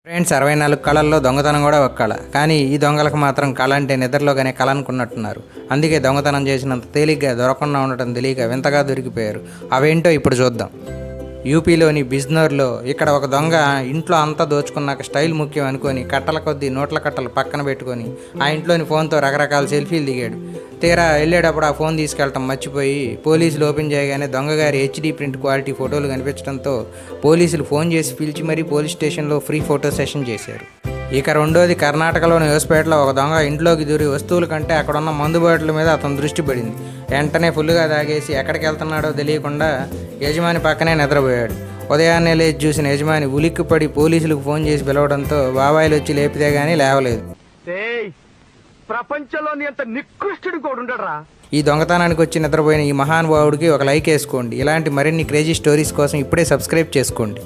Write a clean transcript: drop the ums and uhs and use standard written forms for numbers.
Friends 64 కళల్లో దొంగతనం కూడా ఒక కళ. కానీ ఈ దొంగలకు మాత్రం కళ అంటే నిద్రలోగానే కళ అనుకున్నట్టున్నారు. అందుకే దొంగతనం చేసినంత తేలిగ్గా దొరకకుండా ఉండటం తెలియక వింతగా దొరికిపోయారు. అవేంటో ఇప్పుడు చూద్దాం. యూపీలోని బిజ్నోర్లో ఇక్కడ ఒక దొంగ ఇంట్లో అంతా దోచుకున్నాక స్టైల్ ముఖ్యం అనుకొని కట్టల కొద్దీ నోట్ల కట్టలు పక్కన పెట్టుకొని ఆ ఇంట్లోని ఫోన్తో రకరకాల సెల్ఫీలు దిగాడు. తీరా వెళ్ళేటప్పుడు ఆ ఫోన్ తీసుకెళ్ళటం మర్చిపోయి పోలీసులు ఓపెన్ చేయగానే దొంగగారి హెచ్డీ ప్రింట్ క్వాలిటీ ఫోటోలు కనిపించడంతో పోలీసులు ఫోన్ చేసి పిలిచి మరీ పోలీస్ స్టేషన్లో ఫ్రీ ఫోటో సెషన్ చేశారు. ఇక రెండోది, కర్ణాటకలోని హోస్పేటలో ఒక దొంగ ఇంట్లోకి దూరి వస్తువుల కంటే అక్కడున్న మందు బాటిల్ మీద అతని దృష్టి పడింది. వెంటనే ఫుల్గా తాగేసి ఎక్కడికి వెళ్తున్నాడో తెలియకుండా యజమాని పక్కనే నిద్రపోయాడు. ఉదయాన్నే లేచి చూసిన యజమాని ఉలిక్కిపడి పోలీసులకు ఫోన్ చేసి పిలవడంతో బాబాయిలు వచ్చి లేపితే గానీ లేవలేదు. ప్రపంచంలోని అంత నికృష్టుడు కూడా ఉండరా. ఈ దొంగతనానికి వచ్చి నిద్రపోయిన ఈ మహానుభావుడికి ఒక లైక్ వేసుకోండి. ఇలాంటి మరిన్ని క్రేజీ స్టోరీస్ కోసం ఇప్పుడే సబ్స్క్రైబ్ చేసుకోండి.